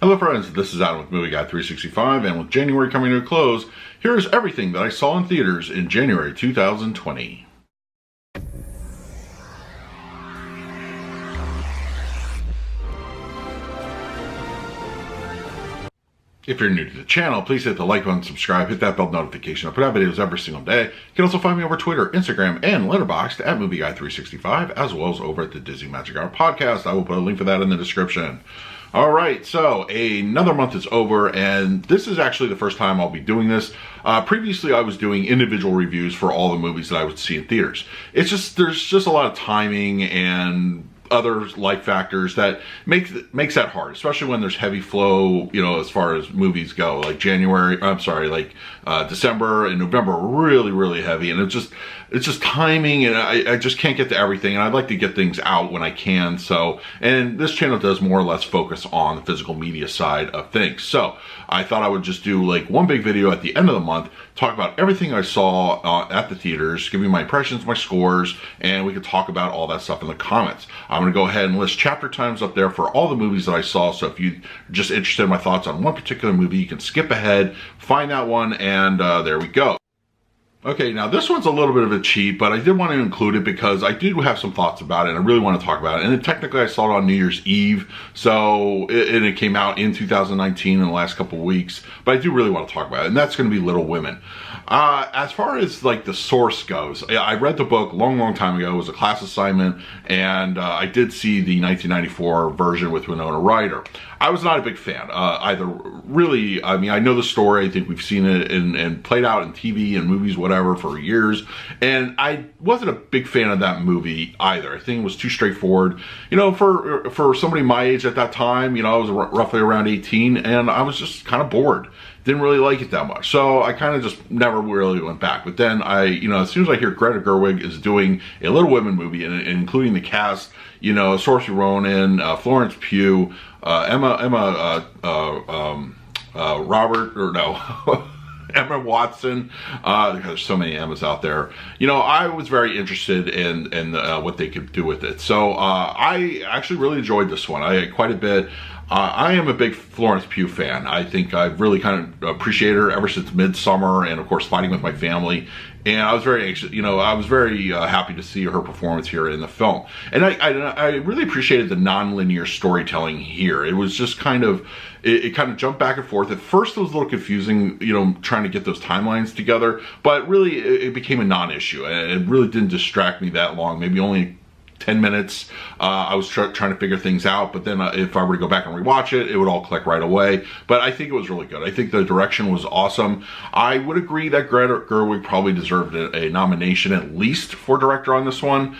Hello friends, this is Adam with Movie Guy 365, and with January coming to a close, here's everything that I saw in theaters in January 2020. If you're new to the channel, please hit the like button, subscribe, hit that bell notification. I put out videos every single day. You can also find me over Twitter, Instagram, and Letterboxd at Movie Guy 365, as well as over at the Disney Magic Hour podcast. I will put a link for that in the description. Alright, so another month is over, and this is actually the first time I'll be doing this. Previously, I was doing individual reviews for all the movies that I would see in theaters. It's just, there's just a lot of timing and other life factors that makes that hard, especially when there's heavy flow, you know, as far as movies go. Like December and November are really heavy, and it's just timing, and I just can't get to everything, and I'd like to get things out when I can. So, and this channel does more or less focus on the physical media side of things. So I thought I would just do like one big video at the end of the month, talk about everything I saw at the theaters, give you my impressions, my scores, and we could talk about all that stuff in the comments. I'm going to go ahead and list chapter times up there for all the movies that I saw, so if you're just interested in my thoughts on one particular movie, you can skip ahead, find that one, and there we go. Okay, now this one's a little bit of a cheat, but I did want to include it because I do have some thoughts about it, and I really want to talk about it. And technically I saw it on New Year's Eve, so it came out in 2019 in the last couple of weeks, but I do really want to talk about it, and that's going to be Little Women. As far as like the source goes, I read the book a long time ago. It was a class assignment, and I did see the 1994 version with Winona Ryder. I was not a big fan either. Really, I mean, I know the story. I think we've seen it and played out in TV and movies, whatever, for years. And I wasn't a big fan of that movie either. I think it was too straightforward. You know, for somebody my age at that time, you know, I was roughly around 18, and I was just kind of bored. Didn't really like it that much. So I kind of just never really went back. But then as soon as I hear Greta Gerwig is doing a Little Women movie, and including the cast, you know, Saoirse Ronan, Florence Pugh, Emma Watson, because there's so many Emmas out there. You know, I was very interested in what they could do with it. So I actually really enjoyed this one. I had quite a bit. I am a big Florence Pugh fan. I think I've really kind of appreciated her ever since Midsummer, and of course Fighting with My Family. And I was very anxious, you know, I was very happy to see her performance here in the film. And I really appreciated the non-linear storytelling here. It was just kind of, it kind of jumped back and forth. At first it was a little confusing, you know, trying to get those timelines together, but really it became a non-issue. And it really didn't distract me that long, maybe only 10 minutes. I was trying to figure things out, but then if I were to go back and rewatch it, it would all click right away. But I think it was really good. I think the direction was awesome. I would agree that Greta Gerwig probably deserved a nomination at least for director on this one.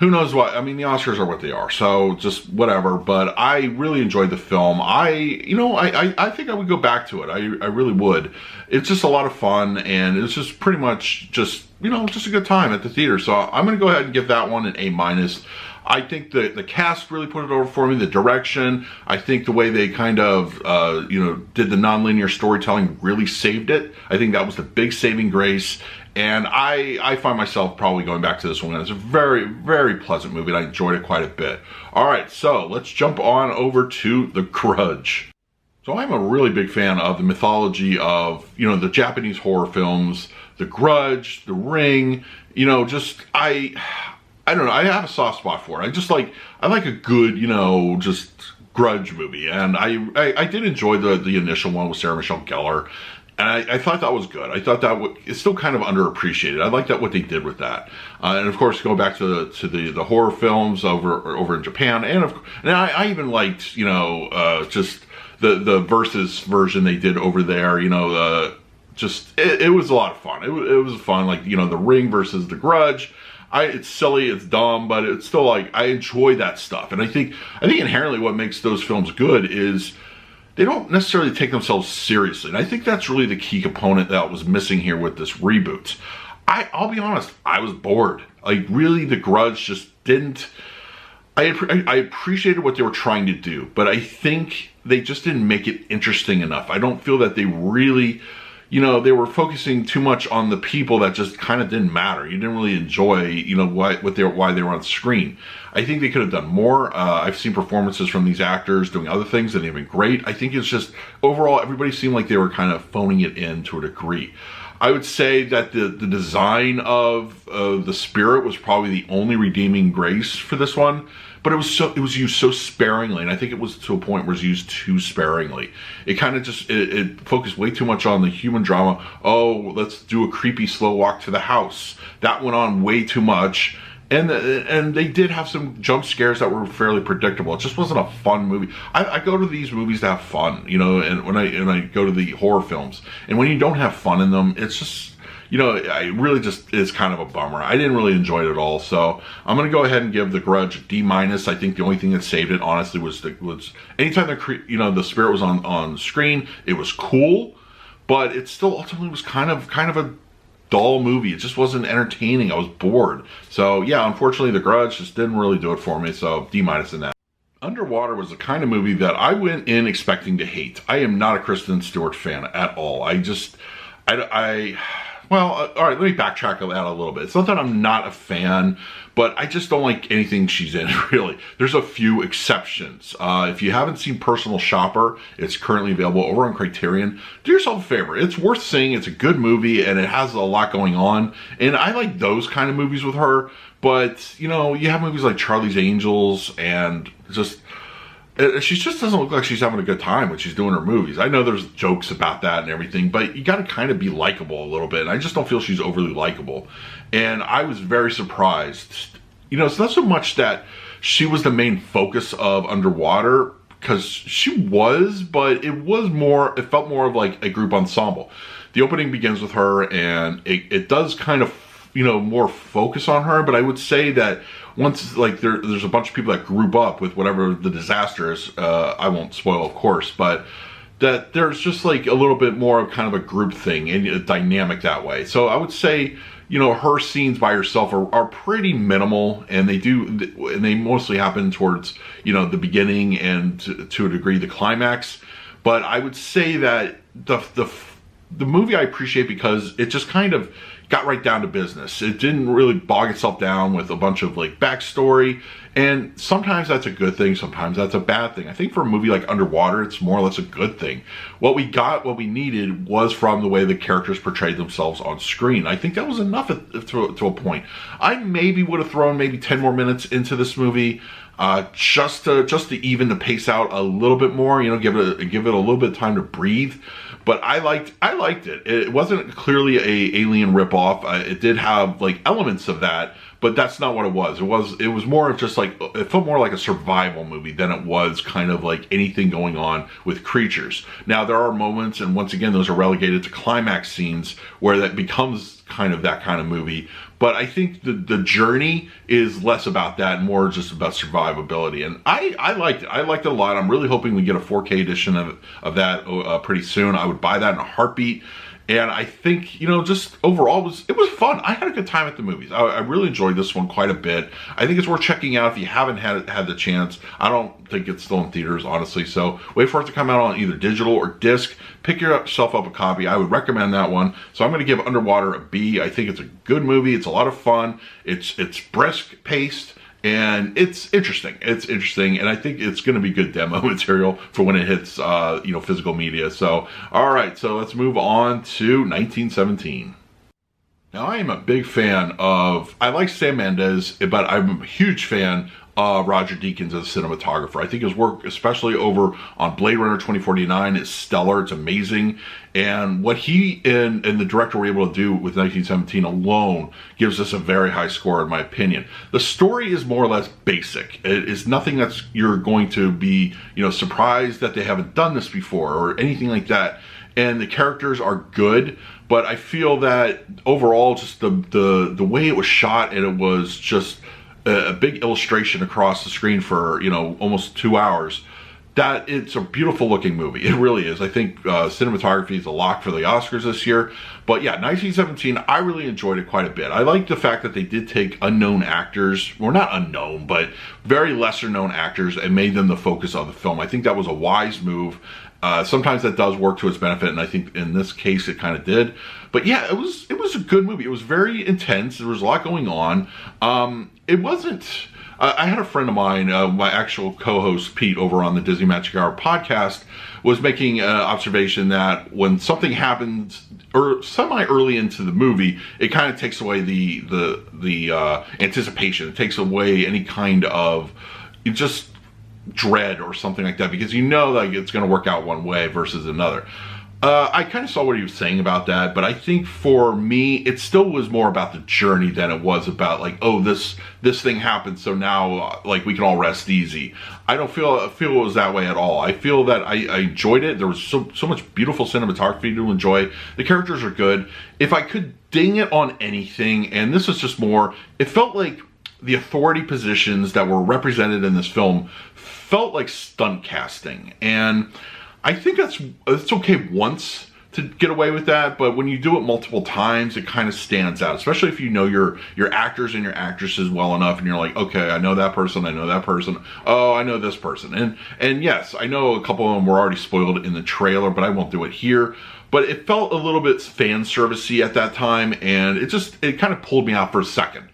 Who knows what? I mean, the Oscars are what they are, so just whatever. But I really enjoyed the film. I think I would go back to it. I really would. It's just a lot of fun, and it's just pretty much just, you know, just a good time at the theater. So I'm going to go ahead and give that one an A-. I think the cast really put it over for me. The direction, I think the way they kind of, did the non-linear storytelling really saved it. I think that was the big saving grace. And I find myself probably going back to this one. It's a very pleasant movie, and I enjoyed it quite a bit. All right, so let's jump on over to The Grudge. So I'm a really big fan of the mythology of, you know, the Japanese horror films, The Grudge, The Ring, you know, just, I don't know, I have a soft spot for it. I like a good, you know, just Grudge movie. And I did enjoy the initial one with Sarah Michelle Gellar. And I thought that was good. I thought that it's still kind of underappreciated. I like that what they did with that. And of course, go back to the horror films over in Japan. And I even liked, you know, just the Versus version they did over there. You know, it was a lot of fun. It was fun, like, you know, The Ring versus The Grudge. It's silly, it's dumb, but it's still like, I enjoy that stuff. And I think inherently what makes those films good is they don't necessarily take themselves seriously. And I think that's really the key component that was missing here with this reboot. I'll be honest, I was bored. Like, really, The Grudge just didn't... I appreciated what they were trying to do, but I think they just didn't make it interesting enough. I don't feel that they really you know, they were focusing too much on the people that just kind of didn't matter. You didn't really enjoy, you know, why they were on screen. I think they could have done more. I've seen performances from these actors doing other things and they've been great. I think it's just, overall, everybody seemed like they were kind of phoning it in to a degree. I would say that the design of the spirit was probably the only redeeming grace for this one. But it was used so sparingly, and I think it was to a point where it was used too sparingly. It kind of just, it focused way too much on the human drama. Oh, let's do a creepy slow walk to the house. That went on way too much. And they did have some jump scares that were fairly predictable. It just wasn't a fun movie. I go to these movies to have fun, you know, and when I go to the horror films. And when you don't have fun in them, it's just, you know, I really just, it's kind of a bummer. I didn't really enjoy it at all. So I'm going to go ahead and give The Grudge a D-. I think the only thing that saved it, honestly, was anytime the spirit was on screen, it was cool, but it still ultimately was kind of a dull movie. It just wasn't entertaining. I was bored. So yeah, unfortunately, The Grudge just didn't really do it for me. So D- in that. Underwater was the kind of movie that I went in expecting to hate. I am not a Kristen Stewart fan at all. Well, all right, let me backtrack that a little bit. It's not that I'm not a fan, but I just don't like anything she's in, really. There's a few exceptions. If you haven't seen Personal Shopper, it's currently available over on Criterion. Do yourself a favor. It's worth seeing. It's a good movie, and it has a lot going on. And I like those kind of movies with her. But, you know, you have movies like Charlie's Angels, and just... she just doesn't look like she's having a good time when she's doing her movies. I know there's jokes about that and everything, but you got to kind of be likable a little bit. And I just don't feel she's overly likable. And I was very surprised. You know, it's not so much that she was the main focus of Underwater, because she was, but it felt more of like a group ensemble. The opening begins with her, and it does kind of, you know, more focus on her, but I would say that once, like, there's a bunch of people that group up with whatever the disaster is, I won't spoil, of course, but that there's just like a little bit more of kind of a group thing and a dynamic that way. So I would say, you know, her scenes by herself are pretty minimal, and they mostly happen towards, you know, the beginning and to a degree the climax. But I would say that the movie I appreciate because it just kind of got right down to business. It didn't really bog itself down with a bunch of like backstory, and sometimes that's a good thing, sometimes that's a bad thing. I think for a movie like Underwater, it's more or less a good thing. What we needed was from the way the characters portrayed themselves on screen. I think that was enough to a point. I maybe would have thrown maybe 10 more minutes into this movie, just to even the pace out a little bit more, you know, give it a little bit of time to breathe. But I liked it. It wasn't clearly a Alien ripoff. It did have like elements of that, but that's not what it was. It was more of just like, it felt more like a survival movie than it was kind of like anything going on with creatures. Now there are moments, and once again, those are relegated to climax scenes where that becomes kind of that kind of movie. But I think the journey is less about that, more just about survivability. And I liked it. I liked it a lot. I'm really hoping we get a 4K edition of that pretty soon. I would buy that in a heartbeat. And I think, you know, just overall, it was fun. I had a good time at the movies. I really enjoyed this one quite a bit. I think it's worth checking out if you haven't had the chance. I don't think it's still in theaters, honestly. So wait for it to come out on either digital or disc. Pick yourself up a copy. I would recommend that one. So I'm going to give Underwater a B. I think it's a good movie. It's a lot of fun. It's brisk paced. And it's interesting. And I think it's going to be good demo material for when it hits, you know, physical media. So, all right, so let's move on to 1917. Now, I am a big fan of, I like Sam Mendes, but I'm a huge fan of Roger Deakins as a cinematographer. I think his work, especially over on Blade Runner 2049, is stellar. It's amazing. And what he and the director were able to do with 1917 alone gives us a very high score, in my opinion. The story is more or less basic. It is nothing that's you're going to be, you know, surprised that they haven't done this before or anything like that. And the characters are good, but I feel that overall, just the way it was shot, and it was just a big illustration across the screen for, you know, almost 2 hours. that it's a beautiful looking movie. It really is. I think cinematography is a lock for the Oscars this year. But yeah, 1917, I really enjoyed it quite a bit. I like the fact that they did take unknown actors, well, not unknown, but very lesser known actors, and made them the focus of the film. I think that was a wise move. Sometimes that does work to its benefit, and I think in this case it kind of did. But yeah, it was a good movie. It was very intense. There was a lot going on. It wasn't... I had a friend of mine, my actual co-host Pete over on the Disney Magic Hour podcast, was making an observation that when something happens or semi-early into the movie, it kind of takes away the anticipation. It takes away any kind of just dread or something like that, because you know like it's going to work out one way versus another. I kind of saw what he was saying about that, but I think for me, it still was more about the journey than it was about like, oh, this thing happened, so now like we can all rest easy. I don't feel it was that way at all. I feel that I enjoyed it. There was so much beautiful cinematography to enjoy. The characters are good. If I could ding it on anything, and this is just more, it felt like the authority positions that were represented in this film felt like stunt casting, and I think it's okay once to get away with that, but when you do it multiple times, it kind of stands out, especially if you know your actors and your actresses well enough, and you're like, okay, I know that person, oh, I know this person, and yes, I know a couple of them were already spoiled in the trailer, but I won't do it here. But it felt a little bit fan servicey at that time, and it kind of pulled me out for a second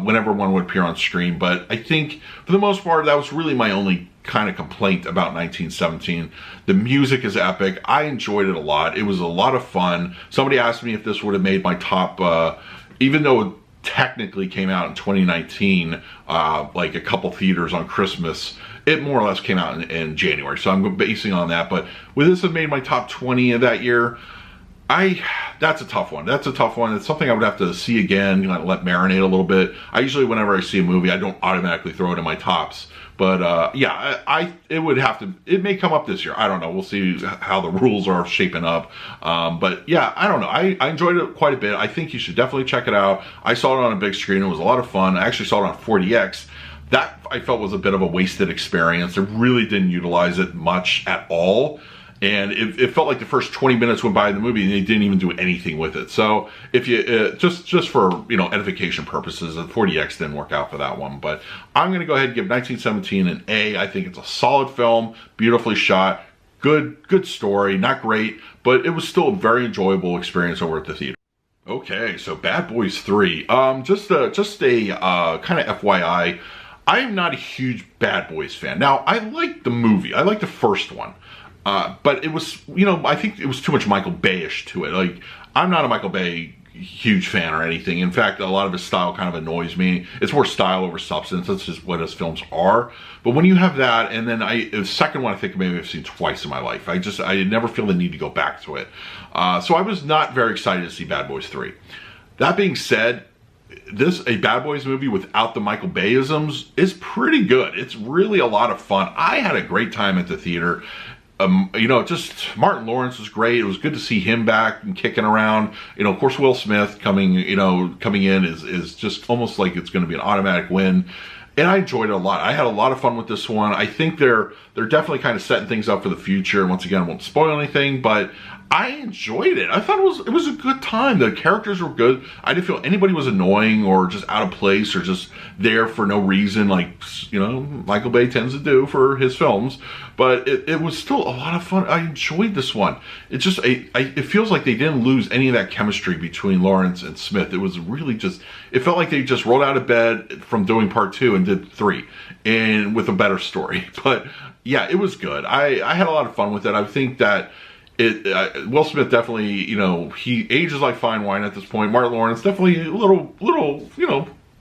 whenever one would appear on screen. But I think for the most part, that was really my only kind of complaint about 1917. The music is epic. I enjoyed it a lot. It was a lot of fun. Somebody asked me if this would have made my top, even though it technically came out in 2019, like a couple theaters on Christmas, it more or less came out in January. So I'm basing on that. But would this have made my top 20 of that year? That's a tough one. That's a tough one. It's something I would have to see again, let marinate a little bit. I usually, whenever I see a movie, I don't automatically throw it in my tops. But yeah, it would have to, it may come up this year. I don't know. We'll see how the rules are shaping up. But yeah, I don't know. I enjoyed it quite a bit. I think you should definitely check it out. I saw it on a big screen. It was a lot of fun. I actually saw it on 40X. That I felt was a bit of a wasted experience. It really didn't utilize it much at all. And it felt like the first 20 minutes went by in the movie and they didn't even do anything with it. So if you, just for, edification purposes, the 40X didn't work out for that one. But I'm going to go ahead and give 1917 an A. I think it's a solid film, beautifully shot, good story, not great, but it was still a very enjoyable experience over at the theater. Okay, so Bad Boys 3. Just a kind of FYI, I am not a huge Bad Boys fan. Now, I like the movie. I like the first one. But it was, I think it was too much Michael Bay-ish to it. Like, I'm not a Michael Bay huge fan or anything. In fact, a lot of his style kind of annoys me. It's more style over substance. That's just what his films are. But when you have that, and then the second one I think maybe I've seen twice in my life. I never feel the need to go back to it. So I was not very excited to see Bad Boys 3. That being said, a Bad Boys movie without the Michael Bay-isms is pretty good. It's really a lot of fun. I had a great time at the theater. Just Martin Lawrence was great. It was good to see him back and kicking around. Of course, Will Smith coming in is just almost like it's going to be an automatic win. And I enjoyed it a lot. I had a lot of fun with this one. I think they're definitely kind of setting things up for the future. And once again, I won't spoil anything, but I enjoyed it. I thought it was a good time. The characters were good. I didn't feel anybody was annoying or just out of place or just there for no reason, like Michael Bay tends to do for his films. But it was still a lot of fun. I enjoyed this one. It just it feels like they didn't lose any of that chemistry between Lawrence and Smith. It was really it felt like they just rolled out of bed from doing part 2 and did 3, and with a better story. But yeah, it was good. I had a lot of fun with it. I think that Will Smith definitely, he ages like fine wine at this point. Martin Lawrence definitely a little,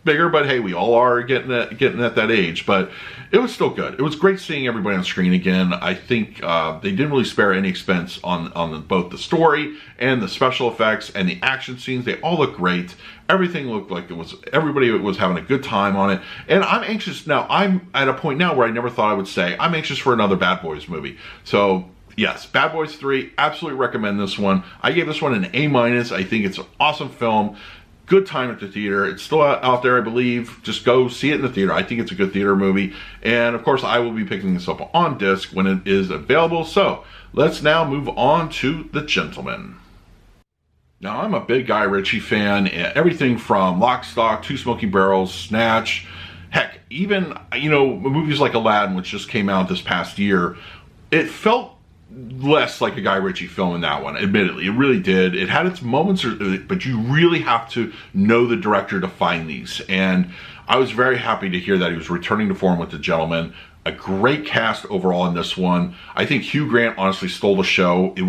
bigger, but hey, we all are getting at that age. But it was still good. It was great seeing everybody on screen again. I think they didn't really spare any expense on both the story and the special effects and the action scenes. They all look great. Everything looked like everybody was having a good time on it. And I'm anxious now. I'm at a point now where I never thought I would say I'm anxious for another Bad Boys movie. So yes, Bad Boys 3, absolutely recommend this one. I gave this one an A-. I think it's an awesome film. Good time at the theater. It's still out there, I believe. Just go see it in the theater. I think it's a good theater movie. And of course, I will be picking this up on disc when it is available. So let's now move on to The Gentleman. Now, I'm a big Guy Ritchie fan. Everything from Lock, Stock, Two Smoking Barrels, Snatch, heck, even, you know, movies like Aladdin, which just came out this past year, it felt less like a Guy Ritchie film in that one, admittedly. It really did. It had its moments, but you really have to know the director to find these. And I was very happy to hear that he was returning to form with The Gentleman. A great cast overall in this one. I think Hugh Grant honestly stole the show. He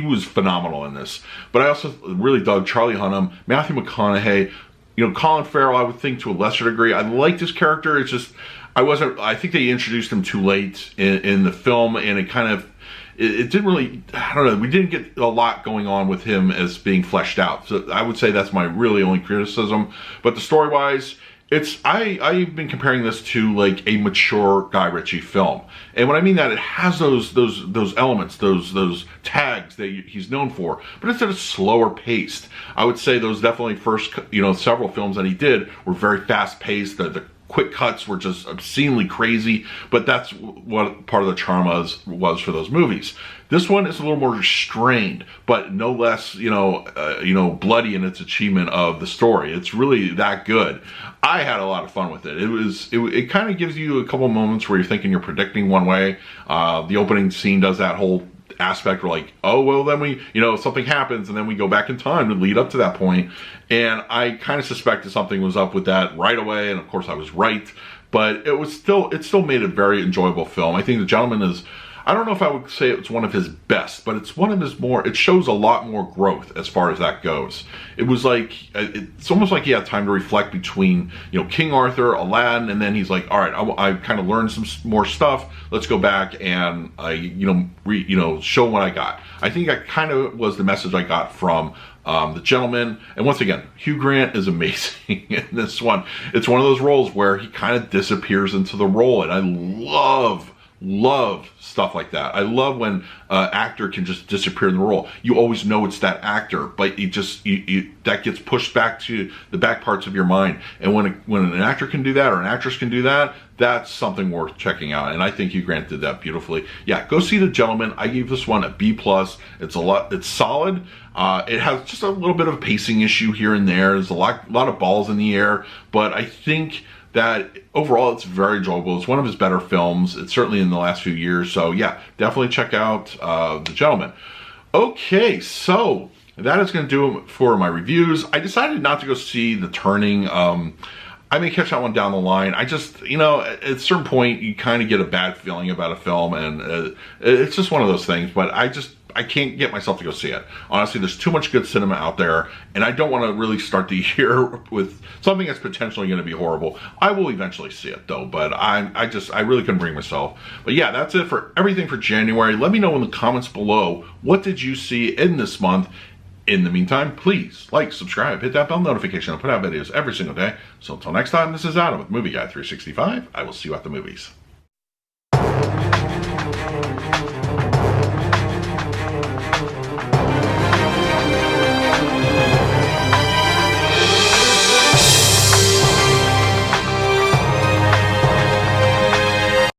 was phenomenal in this. But I also really dug Charlie Hunnam, Matthew McConaughey, you know, Colin Farrell, I would think to a lesser degree. I liked his character. It's just, I think they introduced him too late in the film, and it didn't really, I don't know, we didn't get a lot going on with him as being fleshed out. So I would say that's my really only criticism. But the story-wise, I've been comparing this to like a mature Guy Ritchie film. And when I mean that, it has those elements, those tags that he's known for, but it's at a slower paced. I would say those definitely first, you know, several films that he did were very fast paced. The quick cuts were just obscenely crazy, but that's what part of the charm was for those movies. This one is a little more restrained, but no less, bloody in its achievement of the story. It's really that good. I had a lot of fun with it. It kind of gives you a couple moments where you're thinking you're predicting one way. The opening scene does that whole aspect where like, oh, well, then we, something happens and then we go back in time to lead up to that point. And I kind of suspected something was up with that right away. And of course I was right, but it still made a very enjoyable film. I think The Gentleman is, I don't know if I would say it's one of his best, but it's one of his it shows a lot more growth as far as that goes. It was like, it's almost like he had time to reflect between, King Arthur, Aladdin, and then he's like, all right, I kind of learned some more stuff. Let's go back and, show what I got. I think that kind of was the message I got from The Gentleman. And once again, Hugh Grant is amazing in this one. It's one of those roles where he kind of disappears into the role, and I love stuff like that. I love when an actor can just disappear in the role. You always know it's that actor, but that gets pushed back to the back parts of your mind. And when an actor can do that or an actress can do that, that's something worth checking out. And I think Hugh Grant did that beautifully. Yeah, go see The Gentleman. I gave this one a B+. It's solid. It has just a little bit of a pacing issue here and there. There's a lot of balls in the air, but I think that overall it's very enjoyable. It's one of his better films. It's certainly in the last few years. So yeah, definitely check out The Gentleman. Okay, so that is going to do it for my reviews. I decided not to go see The Turning. I may catch that one down the line. I just, at a certain point, you kind of get a bad feeling about a film, and it's just one of those things, but I can't get myself to go see it. Honestly, there's too much good cinema out there, and I don't want to really start the year with something that's potentially going to be horrible. I will eventually see it, though, but I really couldn't bring myself. But yeah, that's it for everything for January. Let me know in the comments below, what did you see in this month? In the meantime, please like, subscribe, hit that bell notification. I put out videos every single day. So until next time, this is Adam with Movie Guy 365. I will see you at the movies.